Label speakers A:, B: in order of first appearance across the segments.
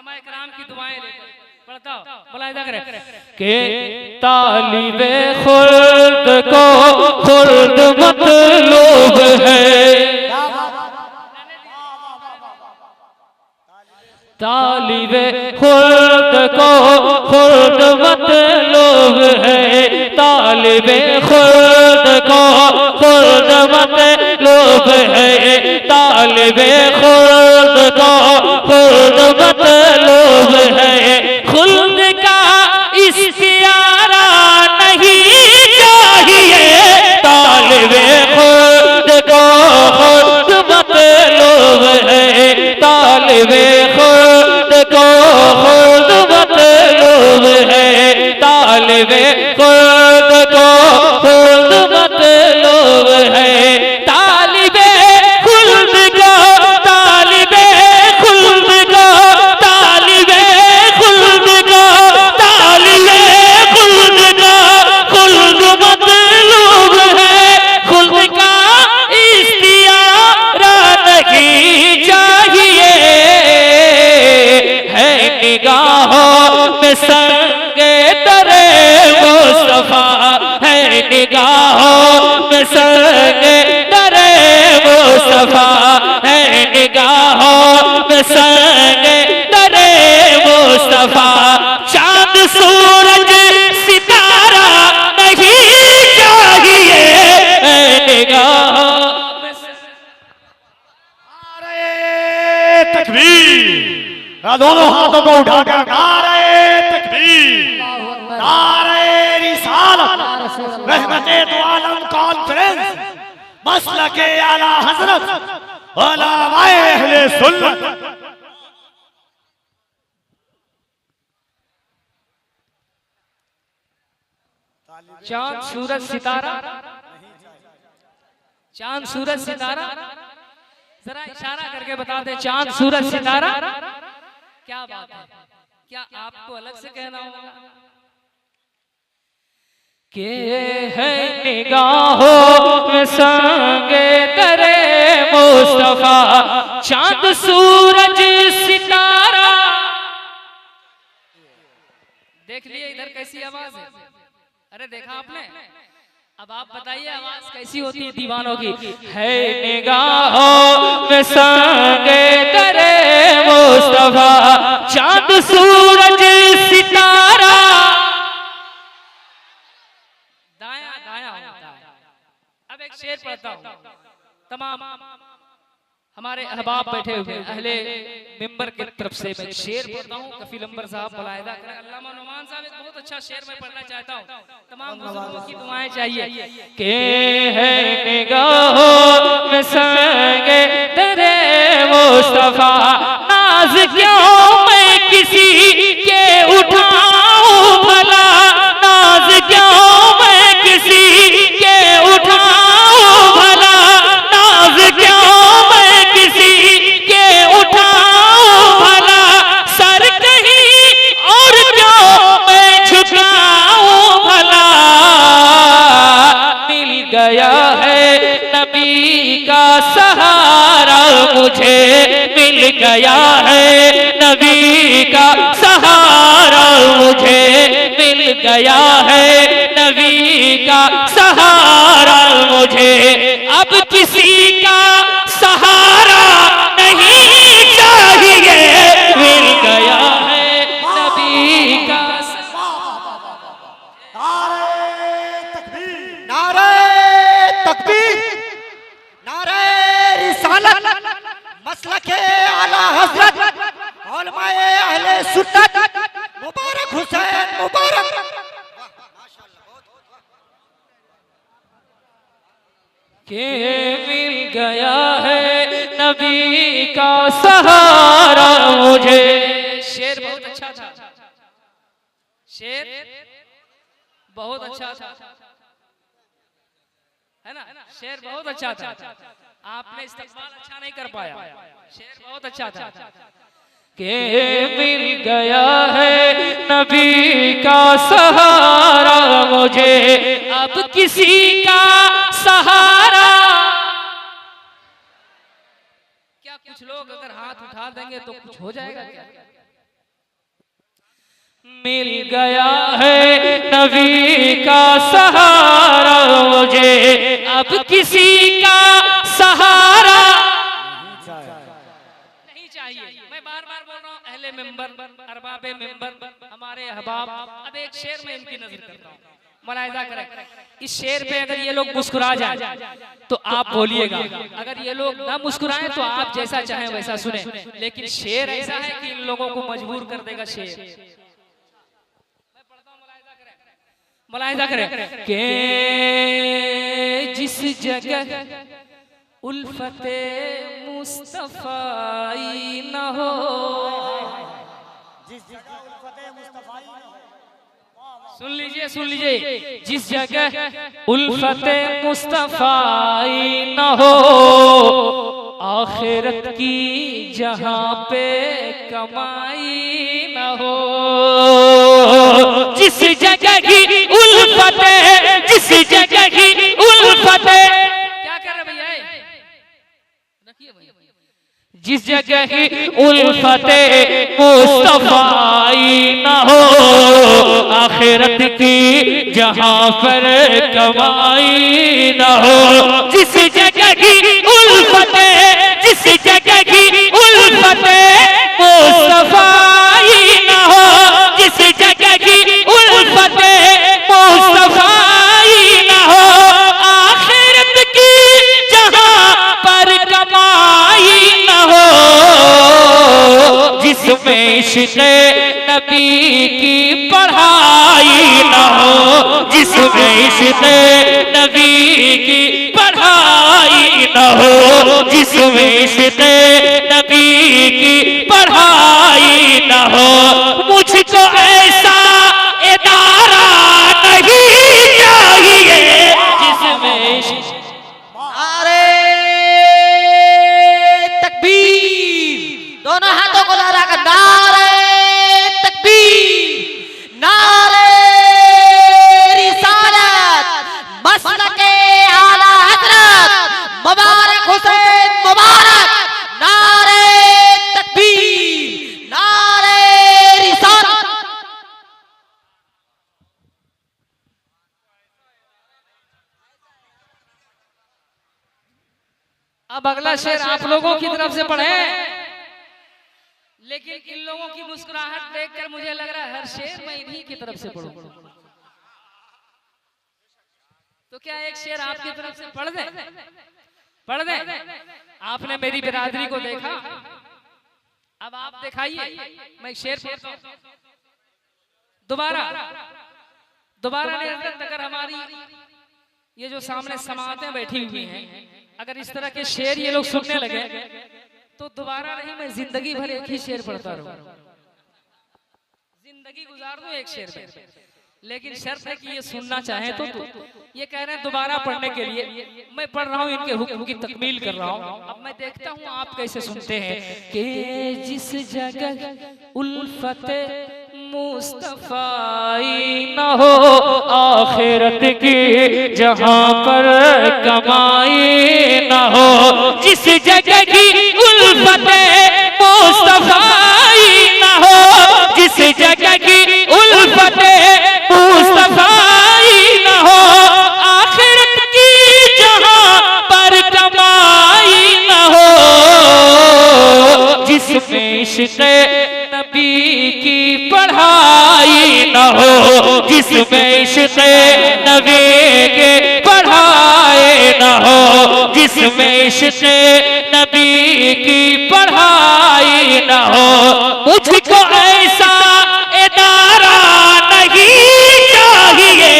A: उलमाए किराम की दुआएं लेकर पढ़ता हूं, बोला इधर करे के तालिबे खुल्द को खुल्द मतलूब है, तालिबे खुल्द को खुल्द मतलूब है, तालिबे खुल्द को खुल्द मतलूब है, तालिबे खुल्द को खुल्द मतलूब है, खुल्द का इख्तियारा नहीं चाहिए, तालिबे खुल्द को खुल्द मतलूब है, तालिबे खुल्द को खुल्द मतलूब है, तालिबे खुल्द को खुल्द मतलूब है, तालिबे खुल्द को तालिबे खुल्द को तालिबे खुल्द को तालिबे खुल्द को खुल्द मतलूब है, खुल्द का इख्तियार नहीं चाहिए, है निगाहों में संगे दरे मुस्तफा, है निगाहों में संगे दरे मुस्तफा, है निगाहों में संगे दरे मुस्तफा, चांद सूरज सितारा नहीं चाहिए, है निगाहों में
B: तकबीर, दोनों हाथों को उठाकर नारे तकबीर, नारे रिसालत, रहमते दो आलम कॉन्फ्रेंस, मसलके आला हजरत, उलमाए अहले सुन्नत।
A: चांद सूरज सितारा, चांद सूरज सितारा, जरा इशारा करके बता दे, चांद सूरज सितारा क्या बात है, क्या आपको अलग से कहना होगा के है निगाहों में संगे दरे मुस्तफा, चांद सूरज सितारा। देख लिए इधर कैसी आवाज है, अरे देखा आपने, अब आप बताइए आवाज कैसी होती है दीवानों की, है निगाहों में संगे दरे मुस्तफा, चांद सूरज सितारा, दाया दाया होता है। अब एक शेर पढ़ता हूँ, तमाम हमारे अहबाब बैठे हुए अहले मिंबर की तरफ से मैं शेर पढ़ता हूँ, कफील अंबर साहब मुलाहिदा करें, अल्लामा नुमान साहब एक बहुत अच्छा शेर मैं पढ़ना चाहता हूँ, तमाम बुजुर्गों की दुआएं चाहिए के है निगाहों में संगे दरे मुस्तफा, नाज क्यों मैं किसी के उठाऊं भला, नाज क्यों मैं किसी के उठाऊं भला, नाज क्यों मैं किसी के उठाऊं भला, सर कहीं और क्यों मैं झुकाऊं भला, मिल गया है नबी का सहारा मुझे, मिल गया है नबी का सहारा मुझे, मिल गया है नबी का सहारा मुझे, अब किसी का सहारा नहीं चाहिए, मिल गया है नबी का
B: नारे तकबीर, नारे रिसालत, मसलके आला हजरत, उलमाए अहले सुन्नत, मुबारक हुसैन मुबारक।
A: के मिल गया है नबी का सहारा मुझे। शेर बहुत अच्छा था, शेर बहुत अच्छा था, है ना, शेर बहुत अच्छा था, आपने इस्तेमाल अच्छा नहीं कर पाया, शेर बहुत अच्छा था के मिल गया है नबी का सहारा मुझे, अब किसी का सहारा। क्या कुछ लोग अगर हाथ उठा देंगे तो कुछ हो जाएगा क्या? मिल गया है नबी का सहारा मुझे, अब किसी का सहारा नहीं चाहिए। मैं बार बार बोल रहा हूँ, अहले मिंबर, अरबाबे मिंबर, हमारे अहबाब। अब एक शेर में इनकी नजर करता हूँ, मुलाहिजा करें। इस शेर पे अगर ये लोग मुस्कुरा जाए तो आप बोलिएगा, अगर ये लोग ना मुस्कुराएं तो आप जैसा चाहें वैसा सुने। लेकिन शेर ऐसा है कि इन लोगों को मजबूर कर देगा शेर। मैं पढ़ता हूं, मुलाहिजा करें के जिस जगह उल्फते मुस्तफाई न हो, सुन लीजिए, सुन लीजिए, जिस जगह उल्फते मुस्तफाई न हो, आखिरत की जहां पे कमाई न हो, जिस जगह की उल्फते, जिस जगह की उल्फते, क्या कर रहे भैया, रखिए भैया, जिस जगह की उल्फते मुस्तफाई न हो, आखिरत की जहां पर कमाई न हो, जिस जगह की उल्फते, जिस जगह की उल्फते मुस्तफाई न हो, जिस जगह की उल्फते मुस्तफाई न हो, आखिरत की जहां पर कमाई न हो, जिसमें इश्क़ नबी की पढ़ाई न हो, जिसमें इश्क़ नबी की पढ़ाई न हो, जिसमें इश्क़ नबी की पढ़ाई न हो, मुझको ऐसा इदारा नहीं चाहिए जिसमें इश्क़।
B: नारे तकबीर, दोनों हाथों को लहरा कर नारे तकबीर, नारे रिसालत, मसलके आला हज़रत मुबारक हुसैन मुबारक, नारे तकबीर, नारे रिसालत।
A: अब अगला शेर आप लोगों की तरफ से पढ़े, लेकिन इन लोगों की मुस्कुराहट देखकर मुझे लग रहा है हर शेर मैं इन्हीं की तरफ से पढ़ूं। तो क्या एक शेर आपकी तरफ से पढ़ दे, पढ़ दे। आपने मेरी बिरादरी को देखा, अब आप दिखाइए। मैं शेर पढ़ता हूं दोबारा, दोबारा अगर हमारी ये जो सामने समातें बैठी हुई हैं, अगर इस तरह के शेर ये लोग सुनने लगे तो दोबारा नहीं, मैं जिंदगी भर एक ही शेर पढ़ता रहूं, जिंदगी गुजार दूं एक शेर पे। लेकिन शर्त है कि ये सुनना चाहे तो ये कह रहे हैं दोबारा पढ़ने के लिए। मैं पढ़ रहा हूं, इनके हुक्म की तकमील कर रहा हूं। अब मैं देखता हूं आप कैसे सुनते हैं कि जिस जगह उल्फते मुस्तफाई न हो, आखिरत की जहां पर कमाई न हो, जिस जगह की उल्फते मुस्तफाई न हो, जिस जगह की उल्फते मुस्तफाई न हो, आखिरत की जहां पर कमाई न हो, जिसमें इश्क़ नबी की पढ़ाई न हो, जिसमें इश्क़ नबी के पढ़ाए न हो, जिसमें इश्क़ नबी की पढ़ाई न हो, मुझको ऐसा इदारा नहीं चाहिए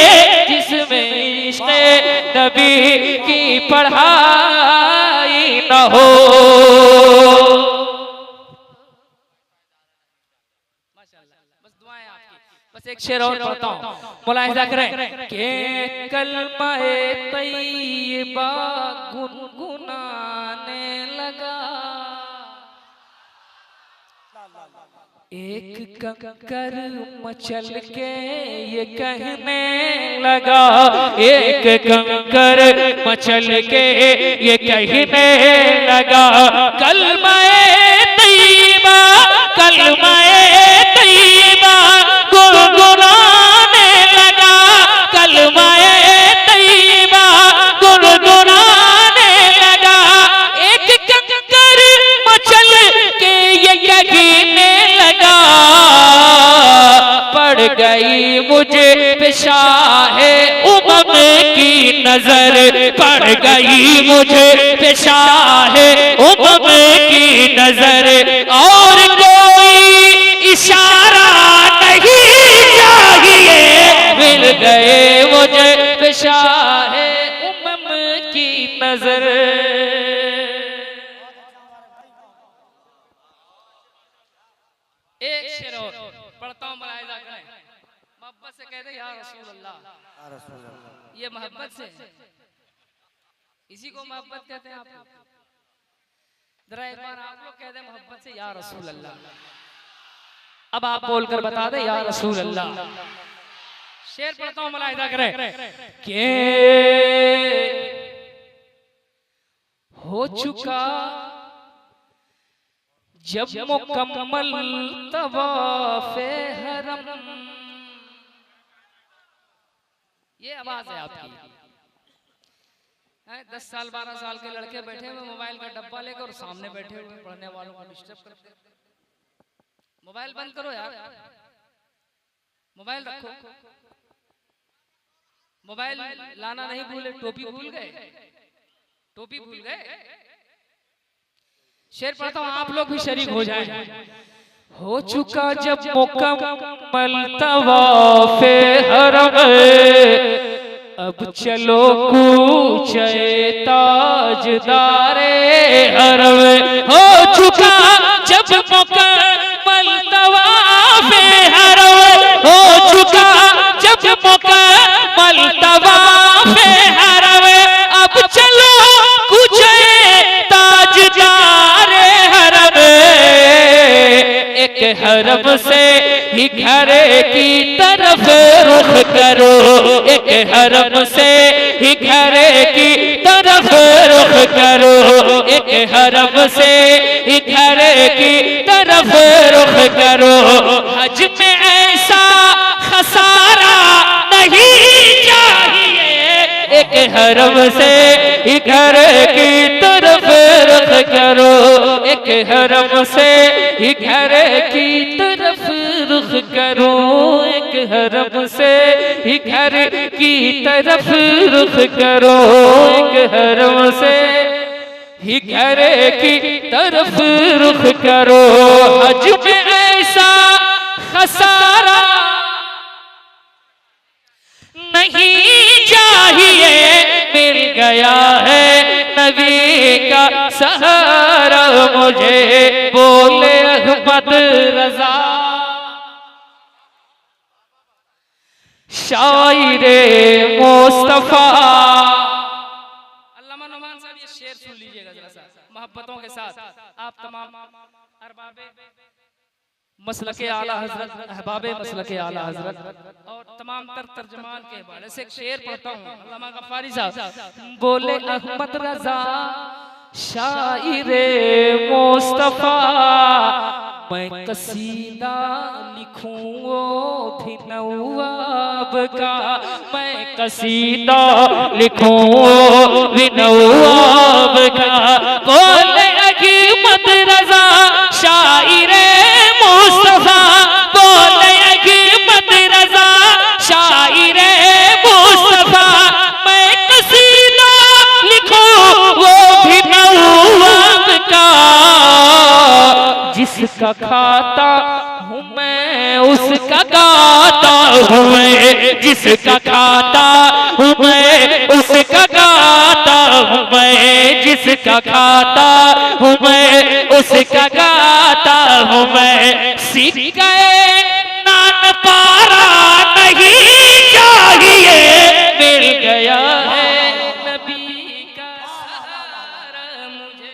A: जिसमें इश्क़ नबी की पढ़ाई न हो। बस एक शेर और पढ़ता हूं, मुलाहिजा करें कि कलमा-ए तैयबा गुनगुनाने लगा, एक कंकर मचल के ये कहने लगा, एक कंकर मचल के ये कहने लगा, कलमा-ए तैयबा, कलमा-ए तैयबा नजर पड़ गई मुझे पे शाहे उमम की नजर, और कोई इशारा नहीं चाहिए, मिल गए मुझे पे शाहे उमम की नजर। एक शेर और पढ़ता हूँ, मुलाहिजा करें। मोहब्बत से कहते या रसूल अल्लाह, ये मोहब्बत से, इसी को मोहब्बत कहते हैं आप लोग। जरा एक बार आप लोग कहते हैं मोहब्बत से या रसूल अल्लाह। अब आप बोलकर बता दे या रसूल अल्लाह। शेर पढ़ता हूँ, मुलाहिजा करें। के हो चुका जब मुकम्मल तवाफ़े हरम, ये आवाज है आपकी। 10 साल 12 साल के लड़के बैठे हुए मोबाइल का डब्बा लेकर और सामने बैठे हुए पढ़ने वालों को डिस्टर्ब करते। मोबाइल बंद करो यार, मोबाइल रखो। मोबाइल लाना नहीं भूले, टोपी भूल गए, टोपी भूल गए। शेर पढ़ता हूँ, आप लोग भी शरीक हो जाएं। हो चुका जब मुकम्मल तवाफ़े हरम, अब चलो कूचे ताजदारे हरम। हो चुका जब मुकम्मल तवाफ़े हरम, हो चुका जब मुकम्मल तवाफ़े हरम, अब चलो कूचे ताजदारे हरम। एक हरम से ही घर की तरफ रुख करो, एक हरम से ही घर की तरफ रुख करो, एक हरम से ही घर की तरफ रुख करो। हज में ऐसा खसारा नहीं चाहिए, एक हरम से ही घर की तरफ रुख करो, एक हरम से ही घर की तरफ रुख करो, एक हरम से ही घर की तरफ रुख करो, एक हरम से ही घर की तरफ रुख करो। हज में ऐसा खसारा नहीं चाहिए, मिल गया है नबी का सहारा मुझे, बोले अहमद रजा शायरे मुस्तफा। अल्लामा नुमान साहब ये शेर सुन लीजिएगा जरा सा मोहब्बतों के साथ। आप तमाम अरबाबे मसलके आला हजरत, अहबाबे मसलके आला हजरत और तमाम तर्जमान के हवाले से एक शेर पढ़ता हूँ। अल्लामा गफ्फारी साहब बोले अहमद रजा शायरे मुस्तफा, मैं कसीदा लिखूं वो भी नवाब का, मैं कसीदा लिखूं वो भी नवाब का। बोले अहमद रजा शायरे मुस्तफा, बोले अहमद रजा शायरे मुस्तफा, मैं कसीदा लिखूं वो भी नवाब का। जिसका खाता हूँ मैं उसका गाता हूँ मैं, जिसका खाता हूँ मैं उसका गाता हूँ मैं, जिसका खाता हूँ मैं उसका गाता हूँ मैं। सीख गए नान पारा नहीं चाहिए, मिल गया है नबी का सहारा मुझे।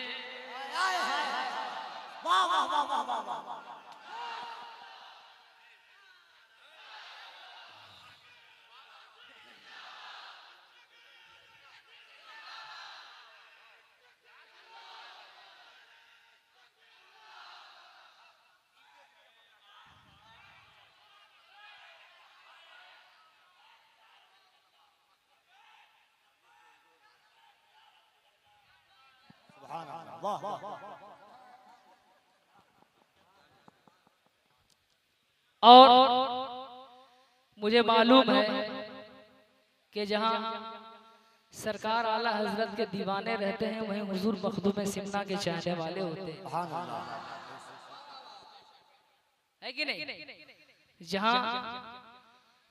A: और मुझे मालूम है कि जहां सरकार आला हजरत के दीवाने रहते हैं, वहीं हुजूर मखदूम सिमना के चाहने वाले होते हैं, है कि नहीं? जहां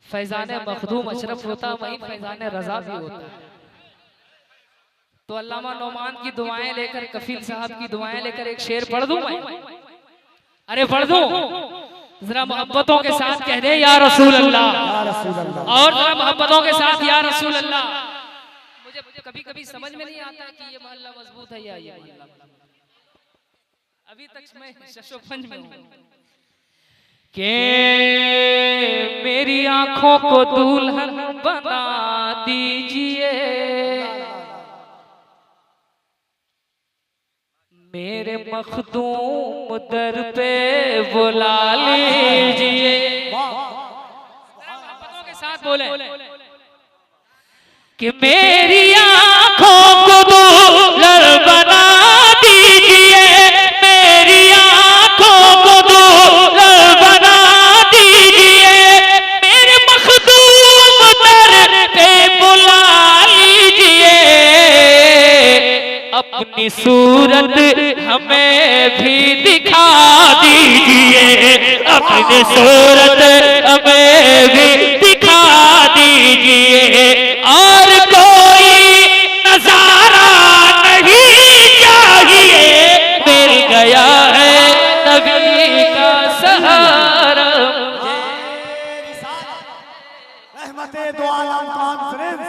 A: फैजाने मखदूम अशरफ होता है, वहीं फैजाने रजा भी होता है। तो अल्लामा नौमान की दुआएं लेकर, कफील साहब की दुआएं लेकर एक शेर पढ़ दूं मैं? अरे पढ़ दूं? जरा मोहब्बतों के साथ कह दे या रसूल अल्लाह, और जरा मोहब्बतों के साथ या रसूल अल्लाह। मुझे कभी कभी समझ में नहीं आता कि ये मोहल्ला मजबूत है या ये मोहल्ला, अभी तक मैं शशोफंज में हूं कि मेरी आंखों को दुल्हन बना दीजिए, मेरे मखदूम दर पे बुला लीजिए। मोहब्बतों के साथ बोले कि मेरी आंखों को दुल्हन बना दीजिए, मेरी आंखों को दुल्हन बना दीजिए, मेरे मखदूम दर पे बुला लीजिए, अपनी सूरत हमें भी दिखा दीजिए, अपनी सूरत हमें भी दिखा दीजिए, और कोई नजारा नहीं चाहिए, मिल गया है नबी का सहारा।
C: रहमते दो आलम कॉन्फ्रेंस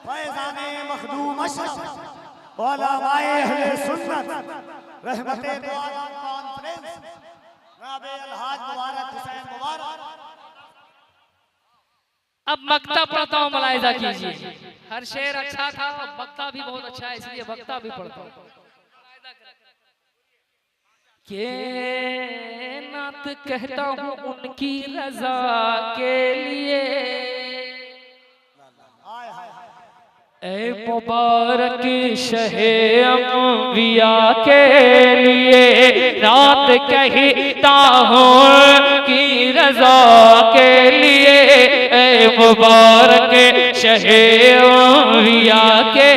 C: फैजाने मखदूम अशरफ उलमाए अहले सुन्नत, रहमते दो आलम कॉन्फ्रेंस जनाब अलहाज मुबारक हुसैन मुबारक।
A: अब मक्ता पढ़ता हूँ, मुलाहिजा कीजिए। हर शेर अच्छा था, मक्ता भी बहुत अच्छा है, इसलिए मक्ता भी पढ़ता हूँ। के नात कहता हूँ उनकी रजा के लिए, ए मुबारक शहे अंबिया के लिए, नात कहता हूँ की रजा के लिए, ए मुबारक शहे अंबिया के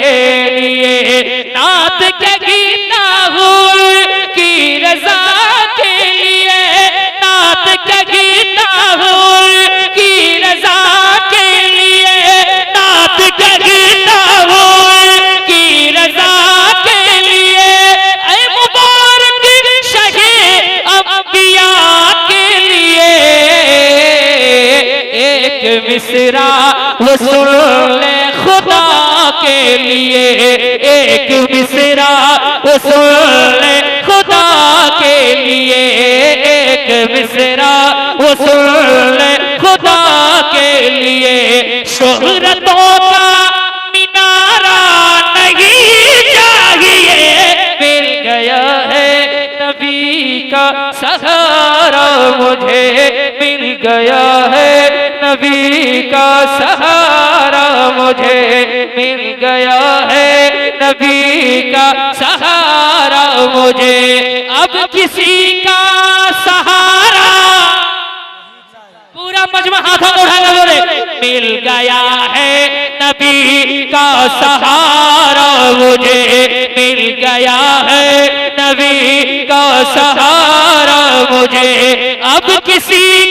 A: लिए, नात कहता हूँ की रजा के लिए, नात कहता हूँ की रजा के लिए, नात कहता हूँ की रजा के लिए, ऐ मुबारक शहे अंबिया के लिए, एक मिसरा वो सुन ले खुदा के लिए, एक मिसरा वो सुन ले खुदा के लिए, एक मिसरा वो सुन ले खुदा के लिए, शोहरतों का मिनारा नहीं चाहिए, मिल गया है नबी का सहारा मुझे, मिल गया है नबी का सहारा मुझे, मिल गया है नबी का सहारा मुझे, अब किसी का सहारा, पूरा मजमा हाथों को उठाकर बोले, मिल गया है नबी का सहारा मुझे, मिल गया है नबी का सहारा मुझे, अब किसी